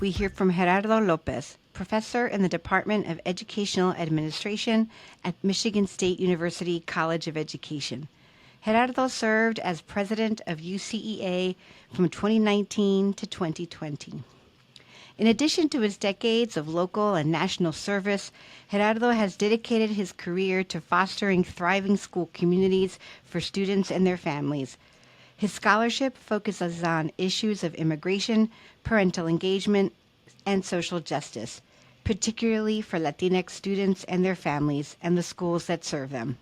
we hear from Gerardo López, professor in the Department of Educational Administration at Michigan State University College of Education. Gerardo served as president of UCEA from 2019 to 2020. In addition to his decades of local and national service, Gerardo has dedicated his career to fostering thriving school communities for students and their families. His scholarship focuses on issues of immigration, parental engagement, and social justice, particularly for Latinx students and their families and the schools that serve them.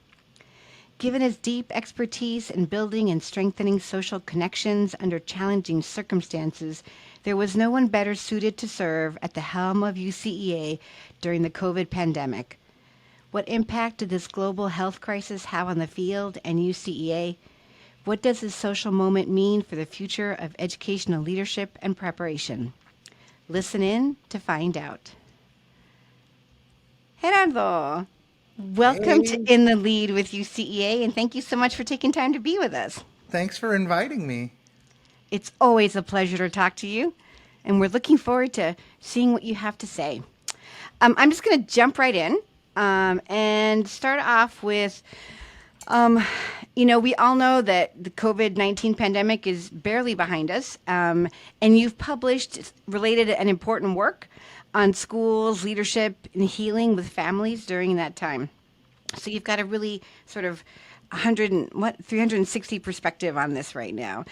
Given his deep expertise in building and strengthening social connections under challenging circumstances, there was no one better suited to serve at the helm of UCEA during the COVID pandemic. What impact did this global health crisis have on the field and UCEA? What does this social moment mean for the future of educational leadership and preparation? Listen in to find out. Gerardo, welcome to Hey, In the Lead with UCEA, and thank you so much for taking time to be with us. thanks for inviting me. It's always a pleasure to talk to you, and we're looking forward to seeing what you have to say. I'm just going to jump right in and start off with we all know that the COVID-19 pandemic is barely behind us, and you've published related and important work on schools, leadership, and healing with families during that time. So you've got a really sort of 360 perspective on this right now.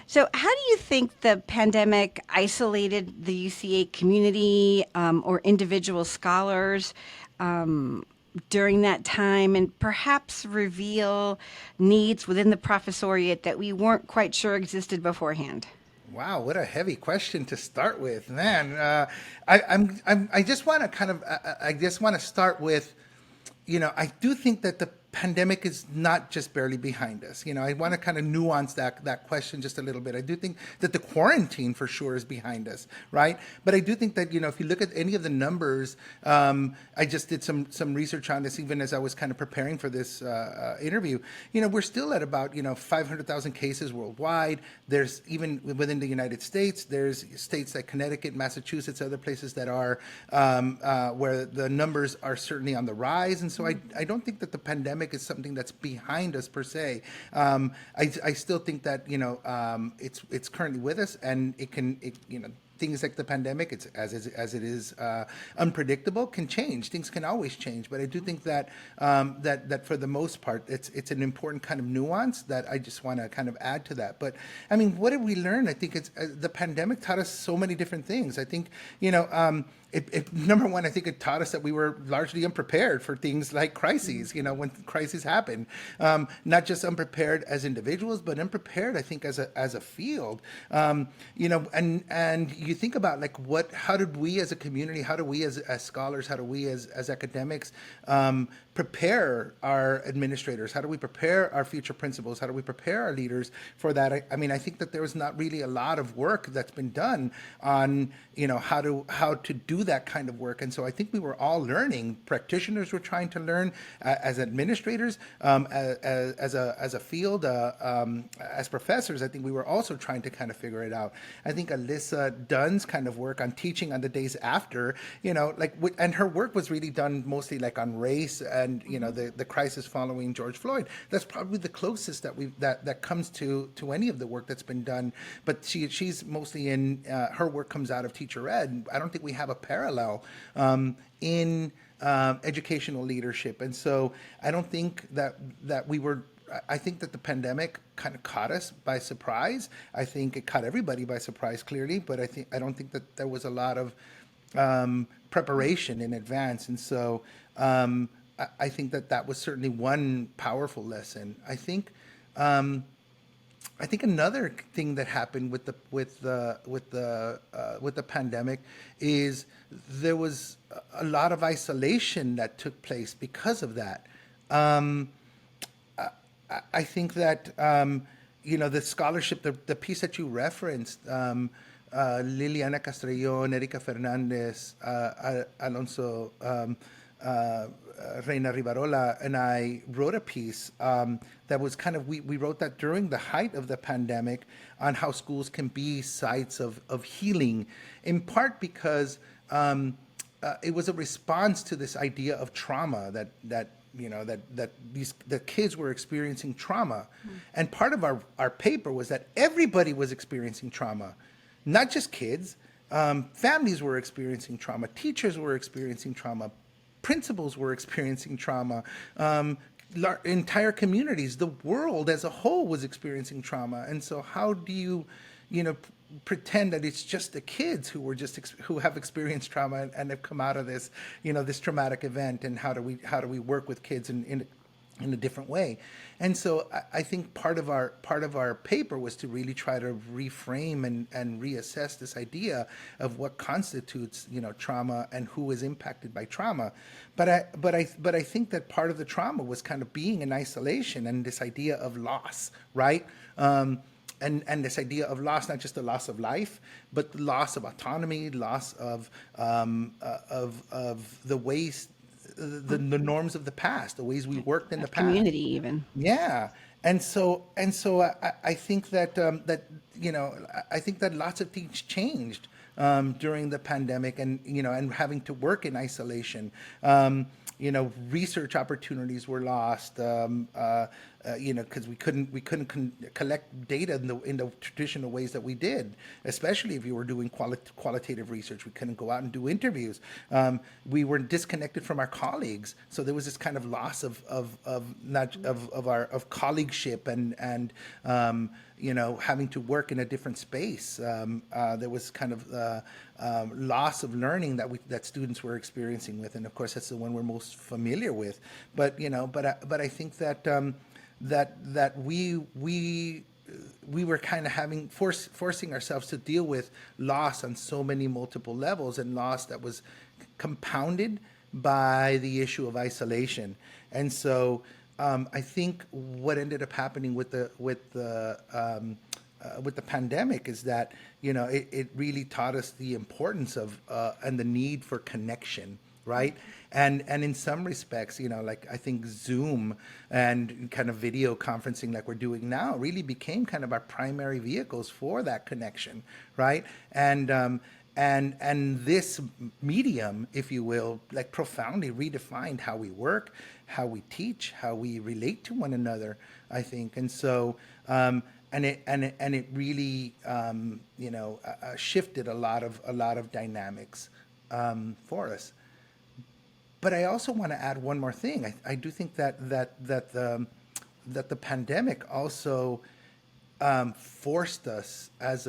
So how do you think the pandemic isolated the UCA community or individual scholars during that time, and perhaps reveal needs within the professoriate that we weren't quite sure existed beforehand? Wow, what a heavy question to start with, man. I just want to I just want to start with, I do think that the pandemic is not just barely behind us. I want to kind of nuance that question just a little bit. I do think that the quarantine for sure is behind us, right? But I do think that, if you look at any of the numbers, I just did some research on this even as I was kind of preparing for this interview. We're still at about, 500,000 cases worldwide. There's even within the United States, there's states like Connecticut, Massachusetts, other places that are where the numbers are certainly on the rise. And so I don't think that the pandemic is something that's behind us per se. I still think that it's currently with us, and things like the pandemic, it's as it is unpredictable, can change. Things can always change, but I do think that that for the most part, it's an important kind of nuance that I just want to kind of add to that. But I mean, what did we learn? I think it's the pandemic taught us so many different things. I think number one, I think it taught us that we were largely unprepared for things like crises. When crises happen, not just unprepared as individuals, but unprepared, I think, as a field. And you think about like how did we as a community, how do we as scholars, how do we as academics prepare our administrators? How do we prepare our future principals? How do we prepare our leaders for that? I think that there was not really a lot of work that's been done on how to do that kind of work. And so I think we were all learning. Practitioners were trying to learn as administrators, as a field, as professors. I think we were also trying to kind of figure it out. I think Alyssa Dunn's kind of work on teaching on the days after, and her work was really done mostly like on race and the crisis following George Floyd. That's probably the closest that comes to any of the work that's been done. But she's mostly in her work comes out of teacher ed. I don't think we have a parallel in educational leadership, and so I don't think that we were. I think that the pandemic kind of caught us by surprise. I think it caught everybody by surprise, clearly, but I don't think that there was a lot of preparation in advance, and so I think that was certainly one powerful lesson. I think another thing that happened with the pandemic is there was a lot of isolation that took place because of that. I think that the scholarship, the piece that you referenced, Liliana Castrellón, Erika Fernandez, Alonso Reina Rivarola and I wrote a piece that was kind of, we wrote that during the height of the pandemic on how schools can be sites of healing, in part because it was a response to this idea of trauma that kids were experiencing trauma. And part of our paper was that everybody was experiencing trauma, not just kids. Families were experiencing trauma, teachers were experiencing trauma, principals were experiencing trauma, entire communities, the world as a whole was experiencing trauma. And so how do you pretend that it's just the kids who have experienced trauma and have come out of this, this traumatic event, and how do we work with kids in a different way? And so I think part of our paper was to really try to reframe and reassess this idea of what constitutes trauma and who is impacted by trauma. But I think that part of the trauma was kind of being in isolation and this idea of loss, right? And this idea of loss, not just the loss of life, but the loss of autonomy, loss of the ways, the norms of the past, the ways we worked in the past, community even. yeah. And so I think that I think that lots of things changed during the pandemic, and having to work in isolation. Research opportunities were lost, because we couldn't collect data in the traditional ways that we did, especially if you were doing qualitative research. We couldn't go out and do interviews. We were disconnected from our colleagues, so there was this kind of loss of colleagueship and having to work in a different space. There was kind of loss of learning that students were experiencing with, and of course that's the one we're most familiar with. But I think that we were kind of forcing ourselves to deal with loss on so many multiple levels, and loss that was compounded by the issue of isolation. And so I think what ended up happening with the pandemic is that it really taught us the importance of and the need for connection, right? And in some respects, like I think Zoom and kind of video conferencing like we're doing now really became kind of our primary vehicles for that connection, right? And this medium, if you will, like profoundly redefined how we work, how we teach, how we relate to one another, I think. And so and it really shifted a lot of dynamics for us. But I also want to add one more thing. I do think that the pandemic also forced us as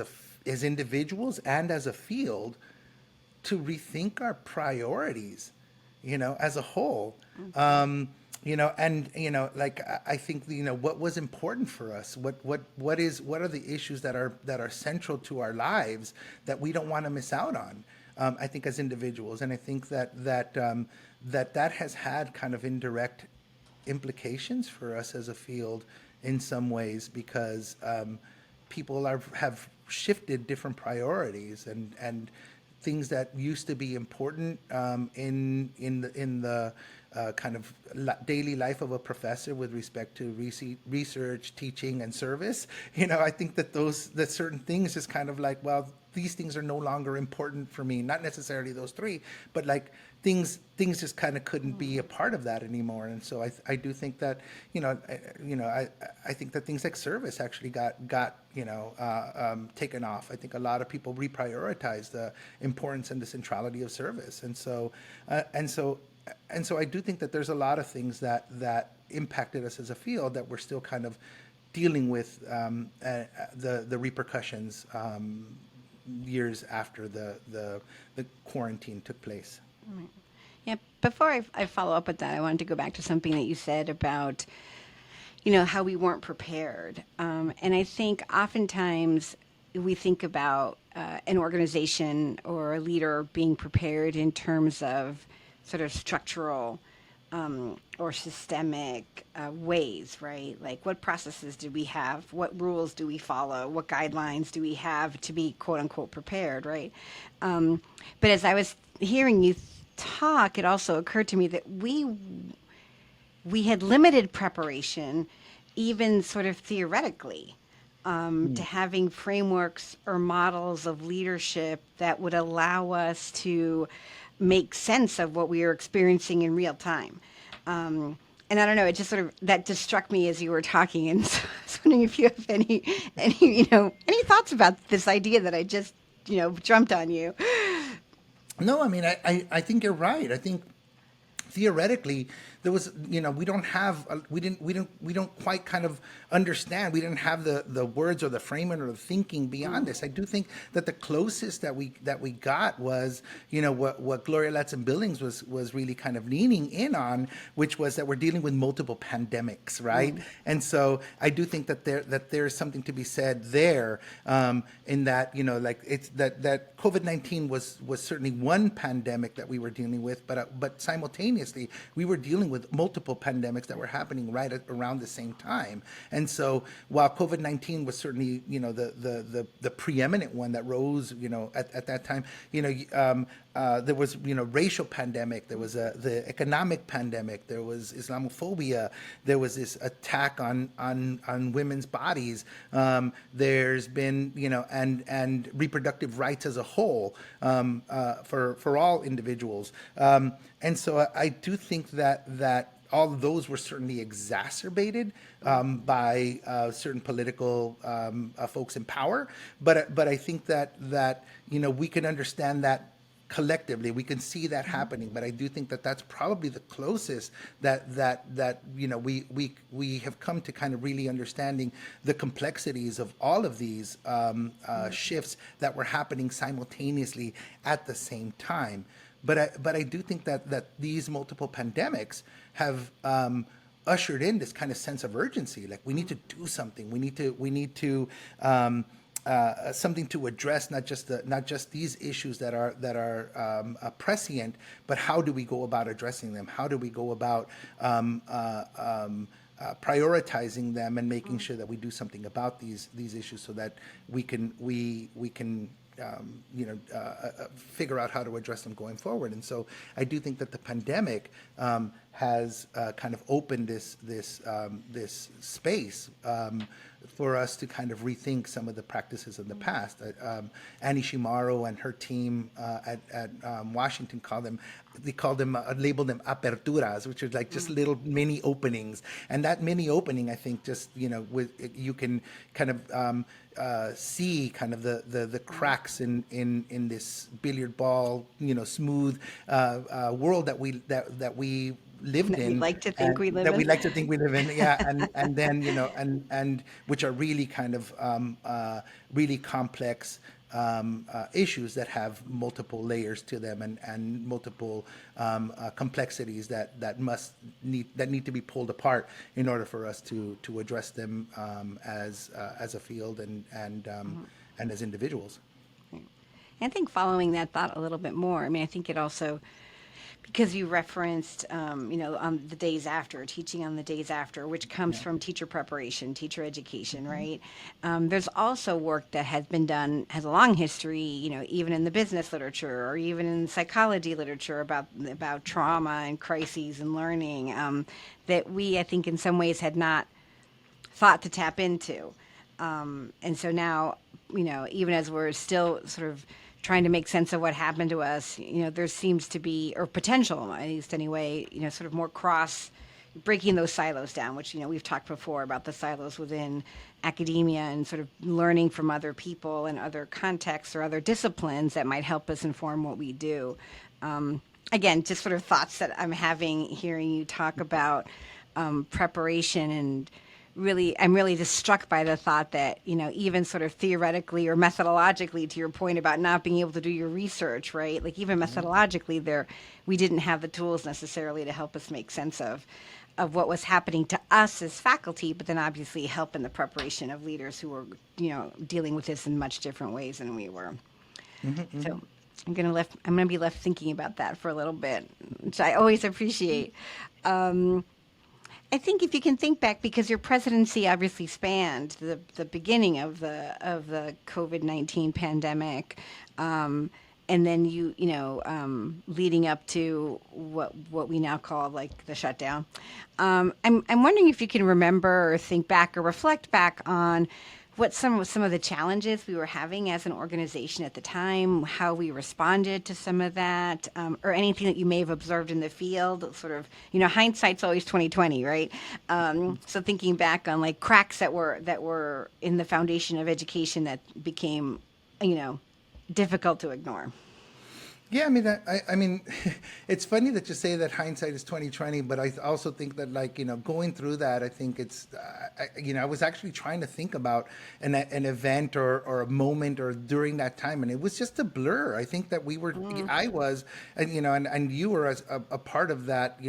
individuals and as a field to rethink our priorities, as a whole. Like I think what was important for us, what are the issues that are central to our lives that we don't want to miss out on, I think, as individuals. And I think that has had kind of indirect implications for us as a field in some ways, because people have shifted different priorities, and things that used to be important in the kind of daily life of a professor with respect to research, teaching, and service. I think that certain things just kind of like, well, these things are no longer important for me. Not necessarily those three, but like things just kind of couldn't be a part of that anymore. And so I do think that I think that things like service actually got taken off. I think a lot of people reprioritized the importance and the centrality of service. And so I do think that there's a lot of things that impacted us as a field that we're still kind of dealing with the repercussions years after the quarantine took place. Right. Yeah. Before I follow up with that, I wanted to go back to something that you said about, how we weren't prepared. And I think oftentimes we think about an organization or a leader being prepared in terms of sort of structural or systemic ways, right? Like, what processes do we have? What rules do we follow? What guidelines do we have to be quote unquote prepared, right? But as I was hearing you talk, it also occurred to me that we had limited preparation, even sort of theoretically, to having frameworks or models of leadership that would allow us to make sense of what we were experiencing in real time. And I don't know, it just sort of that just struck me as you were talking, and so I was wondering if you have any thoughts about this idea that I just jumped on you. No, I mean, I think you're right. I think theoretically there was, we don't have we don't quite kind of understand. We didn't have the words or the framing or the thinking beyond this. I do think that the closest that we got was, what Gloria Latson Billings was really kind of leaning in on, which was that we're dealing with multiple pandemics, right? And so I do think that there's something to be said there, in that, like it's that COVID-19 was certainly one pandemic that we were dealing with, but simultaneously we were dealing with multiple pandemics that were happening right around the same time. And so while COVID-19 was certainly, the preeminent one that rose, at that time, there was, racial pandemic, there was the economic pandemic, there was Islamophobia, there was this attack on women's bodies. There's been, and reproductive rights as a whole, for all individuals. And so I do think that all of those were certainly exacerbated, by certain political folks in power. But I think that we can understand that collectively. We can see that happening. But I do think that that's probably the closest that we have come to kind of really understanding the complexities of all of these shifts that were happening simultaneously at the same time. But I do think that these multiple pandemics have ushered in this kind of sense of urgency. Like, we need to do something. We need to something to address not just these issues that are prescient, but how do we go about addressing them? How do we go about prioritizing them and making sure that we do something about these issues, so that we can figure out how to address them going forward. And so I do think that the pandemic has kind of opened this space for us to kind of rethink some of the practices of the past. Annie Shimaro and her team at Washington labeled them aperturas, which are like just little mini openings. And that mini opening, I think, just you can kind of see kind of the cracks in this billiard ball, smooth world that we lived That in, we like to think we live that in. we like to think we live in, yeah, and then and which are really kind of really complex issues that have multiple layers to them, and multiple complexities that need to be pulled apart in order for us to address them as a field and as individuals. I think following that thought a little bit more, I mean, I think it also, because you referenced, on the days after, teaching on the days after, which comes from teacher preparation, teacher education, right? There's also work that has been done, has a long history, even in the business literature or even in psychology literature about trauma and crises and learning, that we, I think, in some ways had not thought to tap into. And so now, even as we're still sort of trying to make sense of what happened to us, there seems to be, or potential, at least anyway, sort of more breaking those silos down, which, we've talked before about the silos within academia, and sort of learning from other people and other contexts or other disciplines that might help us inform what we do. Again, just sort of thoughts that I'm having hearing you talk about preparation, and I'm really just struck by the thought that, even sort of theoretically or methodologically, to your point about not being able to do your research, right? Like, even methodologically we didn't have the tools necessarily to help us make sense of what was happening to us as faculty, but then obviously help in the preparation of leaders who were, dealing with this in much different ways than we were. So I'm going to be left thinking about that for a little bit, which I always appreciate. I think if you can think back, because your presidency obviously spanned the beginning of the COVID-19 pandemic, and then leading up to what we now call like the shutdown. I'm wondering if you can remember or think back or reflect back on what some of the challenges we were having as an organization at the time, how we responded to some of that, or anything that you may have observed in the field. Sort of, hindsight's always 2020, right? So thinking back on like cracks that were in the foundation of education that became, you know, difficult to ignore. Yeah, I mean, I mean, it's funny that you say that hindsight is 2020, but I also think that, like, going through that, I think I was actually trying to think about an event or a moment or during that time, and it was just a blur. I think that I was, and and you were as a part of that.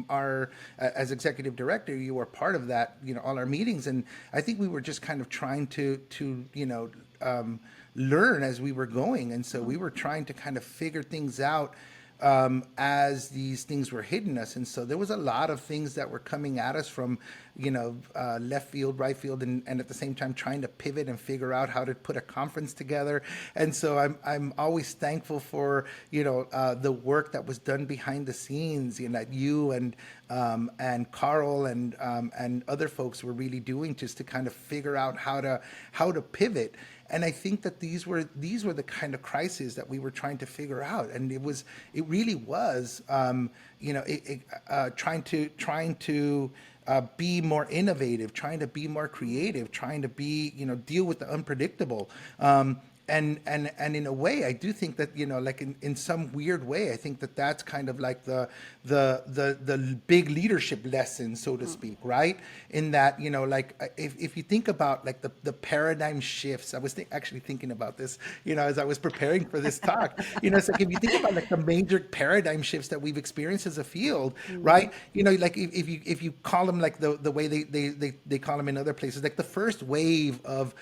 Our as executive director, you were part of that. All our meetings, and I think we were just kind of trying to learn as we were going. And so we were trying to kind of figure things out as these things were hitting us. And so there was a lot of things that were coming at us from, left field, right field, and at the same time trying to pivot and figure out how to put a conference together. And so I'm always thankful for, the work that was done behind the scenes, that you and Carl and other folks were really doing just to kind of figure out how to pivot. And I think that these were the kind of crises that we were trying to figure out, and it really was, trying to be more innovative, trying to be more creative, trying to be, deal with the unpredictable. And in a way, I do think that, like in some weird way, I think that that's kind of like the big leadership lesson, so to speak, right? In that, like if you think about like the paradigm shifts, I was actually thinking about this, as I was preparing for this talk. It's like if you think about like the major paradigm shifts that we've experienced as a field, right? Like if you call them like the way they call them in other places, like the first wave of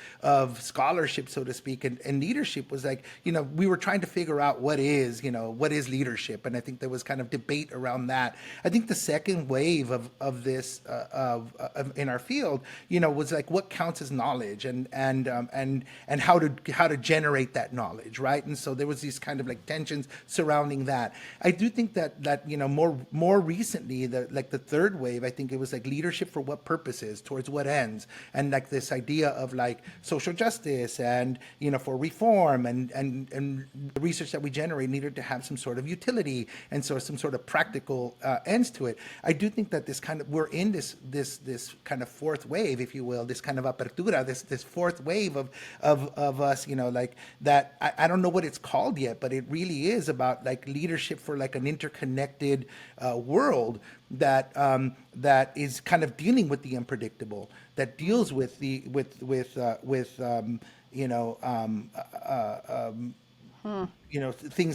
scholarship, so to speak, and leadership was like, we were trying to figure out what is leadership. And I think there was kind of debate around that. I think the second wave of this in our field, was like what counts as knowledge and how to generate that knowledge, right? And so there was these kind of like tensions surrounding that. I do think that more recently, the third wave, I think it was like leadership for what purposes, towards what ends, and like this idea of like social justice and for reform and the research that we generate needed to have some sort of utility and so some sort of practical ends to it. I do think that we're in this kind of fourth wave, if you will, this kind of apertura, this fourth wave of us, like that. I don't know what it's called yet, but it really is about like leadership for like an interconnected world that is kind of dealing with the unpredictable, that deals with things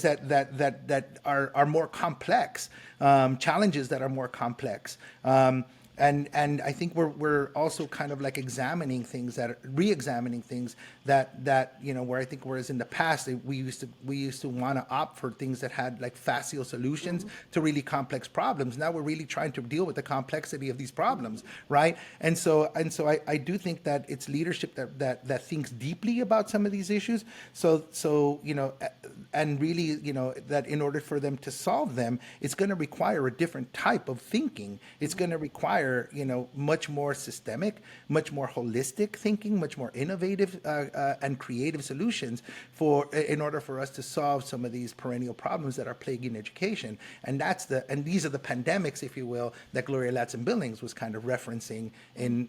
that are more complex, challenges that are more complex. And I think we're also kind of like re-examining things that where I think whereas in the past we used to want to opt for things that had like facile solutions to really complex problems. Now we're really trying to deal with the complexity of these problems, right? And so I do think that it's leadership that thinks deeply about some of these issues. So and really that in order for them to solve them, it's going to require a different type of thinking. It's going to require much more systemic, much more holistic thinking, much more innovative and creative solutions in order for us to solve some of these perennial problems that are plaguing education. And these are the pandemics, if you will, that Gloria Ladson-Billings was kind of referencing in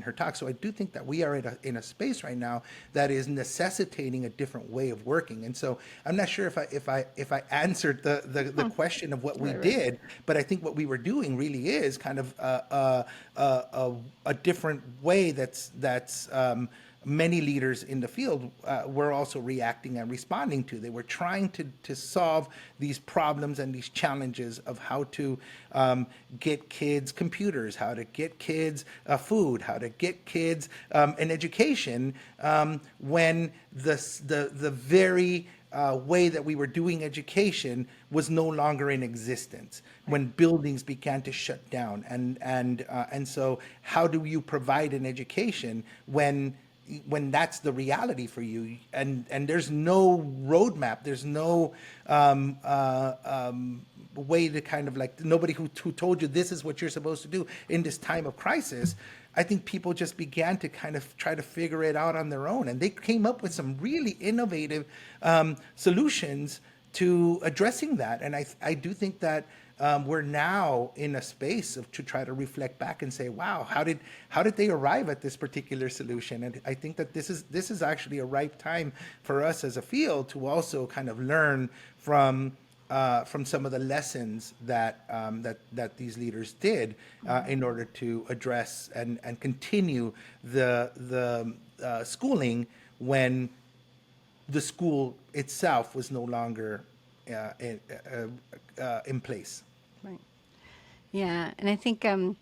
her talk. So I do think that we are in a space right now that is necessitating a different way of working. And so I'm not sure if I answered the question of what we did, but I think what we were doing really is kind of a different way that's many leaders in the field were also reacting and responding to. They were trying to solve these problems and these challenges of how to get kids computers, how to get kids food, how to get kids an education when the very way that we were doing education was no longer in existence, when buildings began to shut down, and so how do you provide an education when when that's the reality for you, and there's no roadmap, there's no way to kind of like, nobody who told you this is what you're supposed to do in this time of crisis. I think people just began to kind of try to figure it out on their own, and they came up with some really innovative solutions to addressing that. And I do think that we're now in a space to try to reflect back and say, wow, how did they arrive at this particular solution? And I think that this is actually a ripe time for us as a field to also kind of learn from some of the lessons that these leaders did in order to address and continue the schooling when the school itself was no longer in place. Right. Yeah, and I think I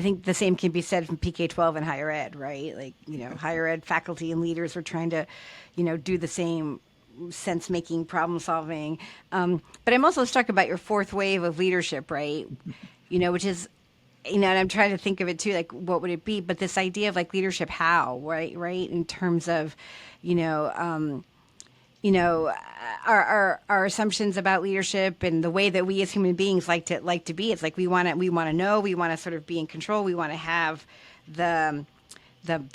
think the same can be said from PK-12 and higher ed, right? Like, higher ed faculty and leaders are trying to, do the same sense making, problem solving. But I'm also struck about your fourth wave of leadership, right? Which is, and I'm trying to think of it too, like what would it be? But this idea of like leadership, how, right? In terms of, our assumptions about leadership and the way that we as human beings like to be. It's like we want to know, we want to sort of be in control, we want to have the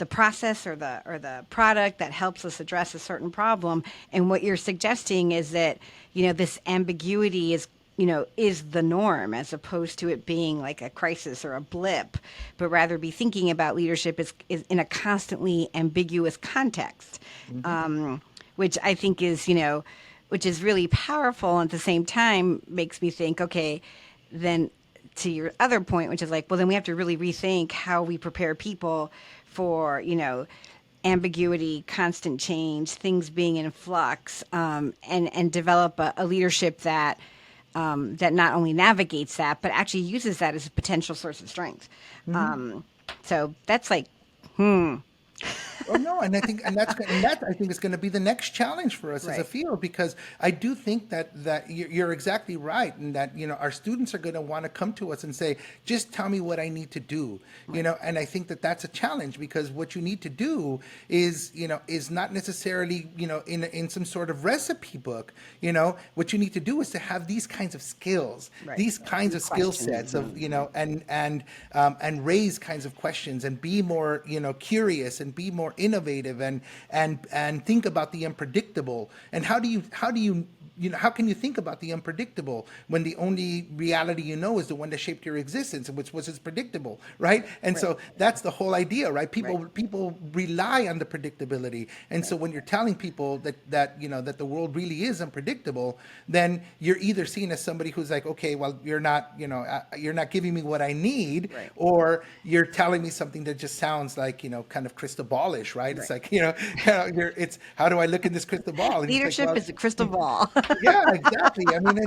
process or the product that helps us address a certain problem. And what you're suggesting is that this ambiguity is the norm, as opposed to it being like a crisis or a blip, but rather be thinking about leadership is in a constantly ambiguous context. Mm-hmm. Which I think is, which is really powerful, and at the same time makes me think, okay, then to your other point, which is like, well, then we have to really rethink how we prepare people for, ambiguity, constant change, things being in flux, and develop a leadership that not only navigates that, but actually uses that as a potential source of strength. Mm-hmm. So that's like, Oh no, and I think that I think is going to be the next challenge for us as a field, because I do think that you're exactly right, and that our students are going to want to come to us and say, just tell me what I need to do, and I think that that's a challenge, because what you need to do is not necessarily in some sort of recipe book. What you need to do is to have these kinds of skills, these kinds of skill sets of and raise kinds of questions and be more curious and be more innovative and think about the unpredictable. And how can you think about the unpredictable when the only reality is the one that shaped your existence, which was predictable, right? And so that's the whole idea, right? People rely on the predictability, and so when you're telling people that the world really is unpredictable, then you're either seen as somebody who's like, okay, well, you're not giving me what I need, or you're telling me something that just sounds like kind of crystal ballish, right? It's like it's how do I look in this crystal ball? And leadership is a crystal ball. Yeah, exactly. I mean,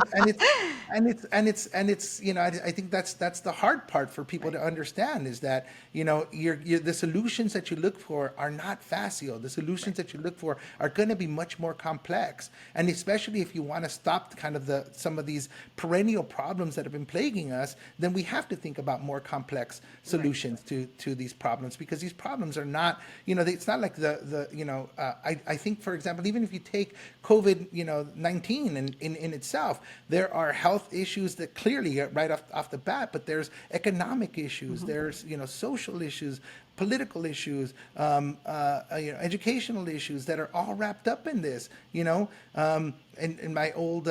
it's I think that's the hard part for people to understand, is that the solutions that you look for are not facile. The solutions that you look for are going to be much more complex, and especially if you want to stop kind of some of these perennial problems that have been plaguing us, then we have to think about more complex solutions to these problems, because these problems are not it's not like I think, for example, even if you take COVID-19 in itself, there are health issues that clearly right off the bat, but there's economic issues, there's social issues, political issues, educational issues that are all wrapped up in this. In my old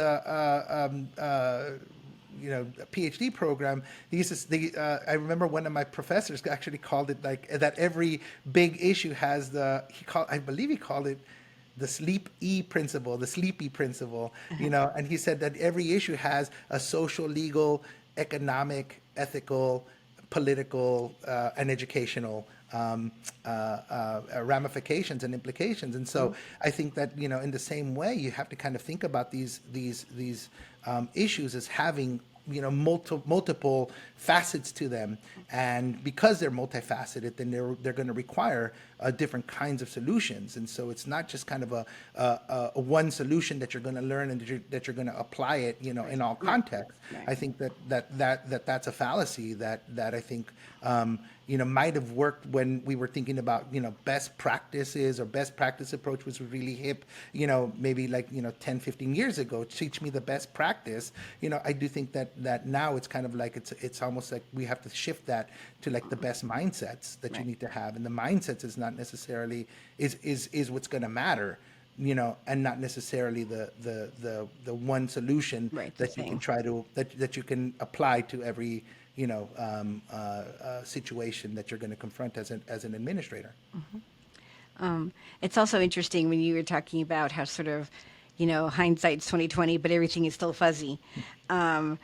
PhD program, I remember one of my professors actually called it like that every big issue has I believe he called it the sleepy principle, and he said that every issue has a social, legal, economic, ethical, political, and educational ramifications and implications. And so I think that in the same way, you have to kind of think about these issues as having multiple facets to them, and because they're multifaceted, then they're going to require different kinds of solutions. And so it's not just kind of a one solution that you're going to learn and that you're going to apply it, in all contexts. Right. I think that's a fallacy that I think might have worked when we were thinking about best practices, or best practice approach was really hip, maybe like 10, 15 years ago. Teach me the best practice. I do think that now it's kind of like it's almost like we have to shift that to like the best mindsets that you need to have, and the mindsets is not necessarily is what's going to matter, and not necessarily the one solution that you can try to that you can apply to every situation that you're going to confront as an administrator. It's also interesting when you were talking about how sort of, hindsight's 2020, but everything is still fuzzy. And,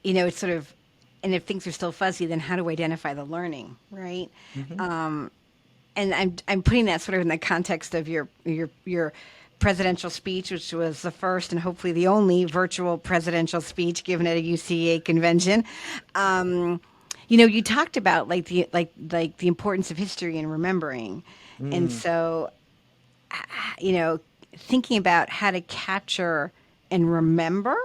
it's sort of, and if things are still fuzzy, then how to identify the learning, right? And I'm putting that sort of in the context of your presidential speech, which was the first and hopefully the only virtual presidential speech given at a UCEA convention. You talked about like the importance of history and remembering, and so thinking about how to capture and remember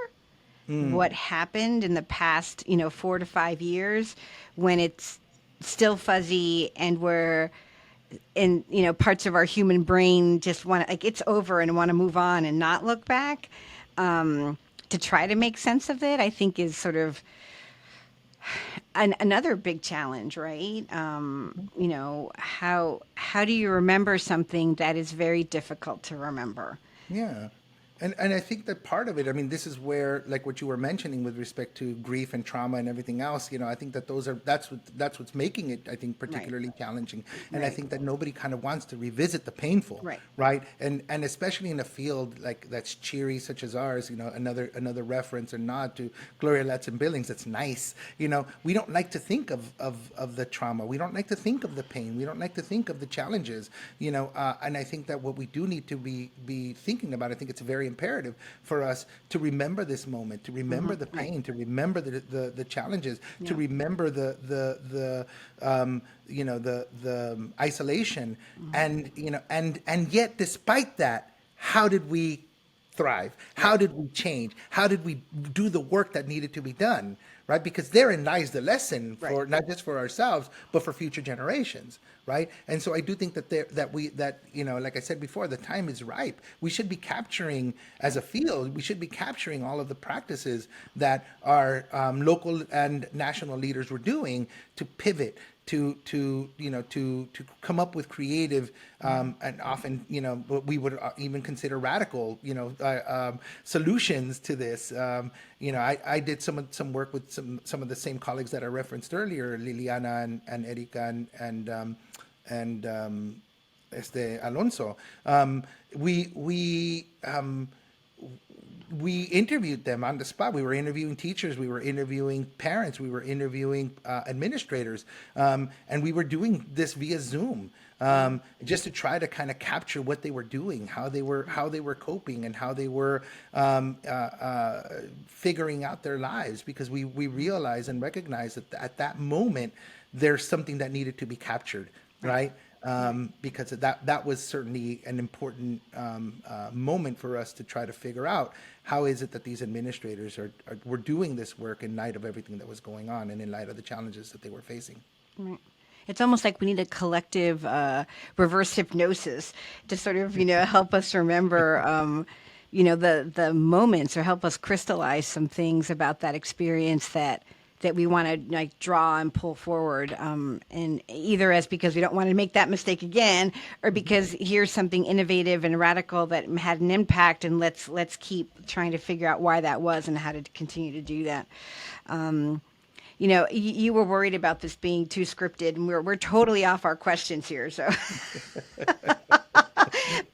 what happened in the past 4 to 5 years when it's still fuzzy and we're in parts of our human brain just want to, like, it's over and want to move on and not look back, to try to make sense of it, I think is sort of another big challenge, right? How do you remember something that is very difficult to remember? Yeah. And I think that part of it, I mean, this is where, like what you were mentioning with respect to grief and trauma and everything else, I think that that's what's making it, I think, particularly challenging. And I think that nobody kind of wants to revisit the painful, right? And especially in a field like that's cheery, such as ours, another reference or nod to Gloria Latson Billings, that's nice. We don't like to think of the trauma. We don't like to think of the pain. We don't like to think of the challenges, and I think that what we do need to be thinking about, I think it's very imperative for us to remember this moment, to remember the pain, to remember the challenges, to remember the isolation, and yet despite that, how did we thrive? How did we change? How did we do the work that needed to be done? Right? Because therein lies the lesson for not just for ourselves, but for future generations. Right? And so I do think that like I said before, the time is ripe. We should be capturing, as a field, we should be capturing all of the practices that our local and national leaders were doing to pivot, to come up with creative, and often what we would even consider radical solutions to this. I did some work with some of the same colleagues that I referenced earlier, Liliana and Erika and Alonso. We interviewed them on the spot. We were interviewing teachers, we were interviewing parents, we were interviewing administrators, and we were doing this via Zoom, just to try to kind of capture what they were doing, how they were coping, and how they were figuring out their lives, because we realized and recognized that at that moment there's something that needed to be captured, right? Because that was certainly an important moment for us to try to figure out how is it that these administrators were doing this work in light of everything that was going on and in light of the challenges that they were facing. Right. It's almost like we need a collective reverse hypnosis to sort of, help us remember, the moments, or help us crystallize some things about that experience that we want to like draw and pull forward, and either as because we don't want to make that mistake again, or because here's something innovative and radical that had an impact, and let's keep trying to figure out why that was and how to continue to do that. You were worried about this being too scripted, and we're totally off our questions here. So,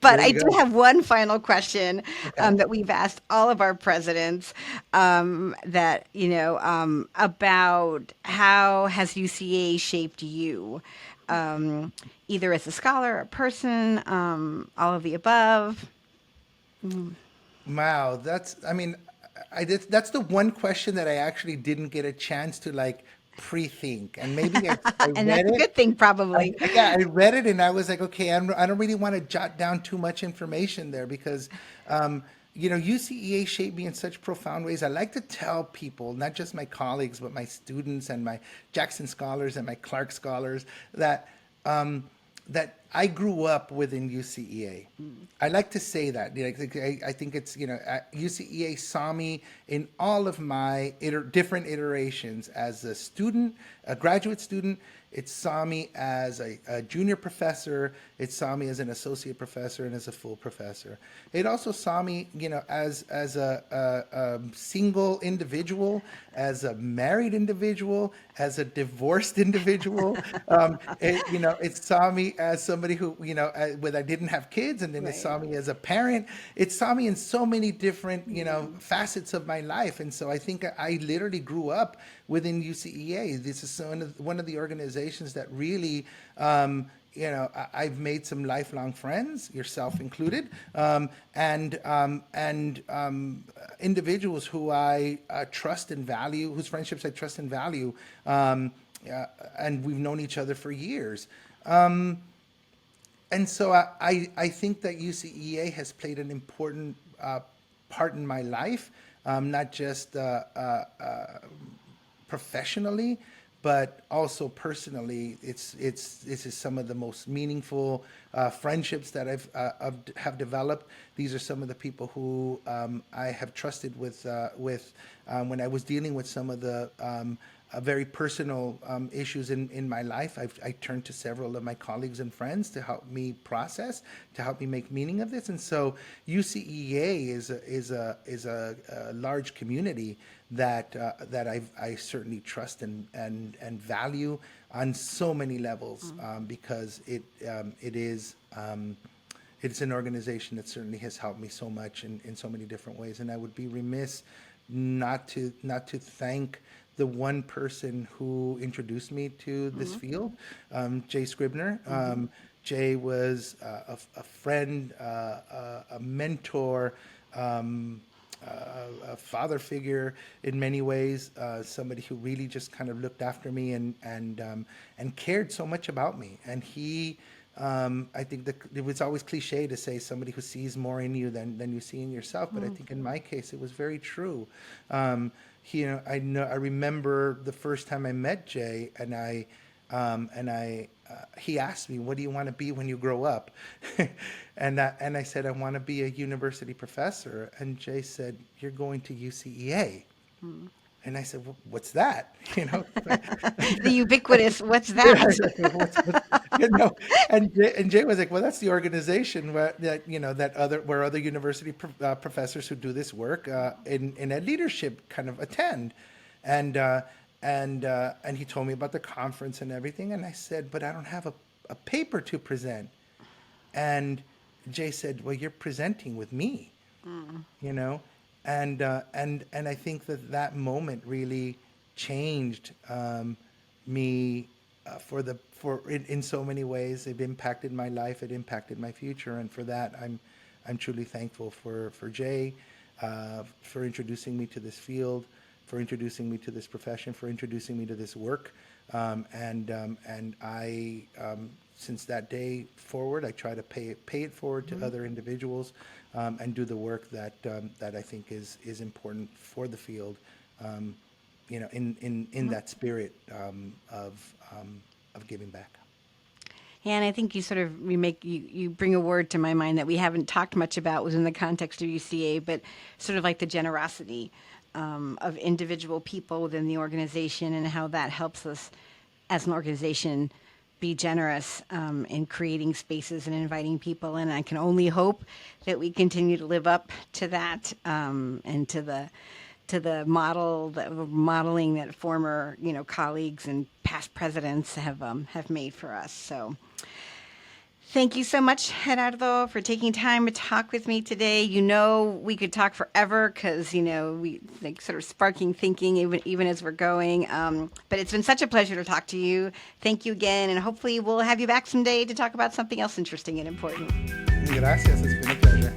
but I do have one final question that we've asked all of our presidents, that about how has UCA shaped you, either as a scholar, a person, all of the above. Wow, that's the one question that I actually didn't get a chance to like pre-think, and maybe I And read that's a it. good thing, probably. Yeah, I read it and I was like, okay, I don't really want to jot down too much information there because, UCEA shaped me in such profound ways. I like to tell people, not just my colleagues, but my students and my Jackson scholars and my Clark scholars, that that I grew up within UCEA. I like to say that. I think it's, UCEA saw me in all of my different iterations as a student, a graduate student. It saw me as a junior professor. It saw me as an associate professor and as a full professor. It also saw me, as a single individual, as a married individual, as a divorced individual. It saw me as somebody who, when I didn't have kids, and then it saw me as a parent. It saw me in so many different, facets of my life. And so I think I literally grew up within UCEA. This is one of the organizations that really, I've made some lifelong friends, yourself included, and individuals who I trust and value, whose friendships I trust and value, and we've known each other for years. And so I think that UCEA has played an important part in my life, not just professionally, but also personally. This is some of the most meaningful friendships that have developed. These are some of the people who I have trusted with when I was dealing with some of the very personal issues in my life. I turned to several of my colleagues and friends to help me process, to help me make meaning of this. And so UCEA is a large community that I certainly trust and value on so many levels, because it's an organization that certainly has helped me so much in so many different ways. And I would be remiss not to thank the one person who introduced me to this field, Jay Scribner. Jay was a friend, a mentor, a father figure in many ways, somebody who really just kind of looked after me and cared so much about me. And he, I think that it was always cliche to say somebody who sees more in you than you see in yourself, but I think in my case it was very true. I remember the first time I met Jay, and he asked me, "What do you want to be when you grow up?" and I said, "I want to be a university professor." And Jay said, "You're going to UCEA." And I said, "What's that?" The ubiquitous, what's that? And Jay was like, "Well, that's the organization where other university professors who do this work in a leadership kind of attend." And he told me about the conference and everything. And I said, "But I don't have a paper to present." And Jay said, "Well, you're presenting with me," And I think that moment really changed me in so many ways. It impacted my life. It impacted my future, and for that, I'm truly thankful for Jay, for introducing me to this field, for introducing me to this profession, for introducing me to this work, and I. Since that day forward, I try to pay it forward to other individuals, and do the work that I think is important for the field, in that spirit of giving back. And I think you sort of you bring a word to my mind that we haven't talked much about within the context of UCA, but sort of like the generosity of individual people within the organization, and how that helps us as an organization be generous in creating spaces and inviting people. And I can only hope that we continue to live up to that, and to the modeling that former colleagues and past presidents have mmade for us. So thank you so much, Gerardo, for taking time to talk with me today. We could talk forever because, we sort of sparking thinking even as we're going. But it's been such a pleasure to talk to you. Thank you again. And hopefully we'll have you back someday to talk about something else interesting and important. Gracias. It's been a pleasure.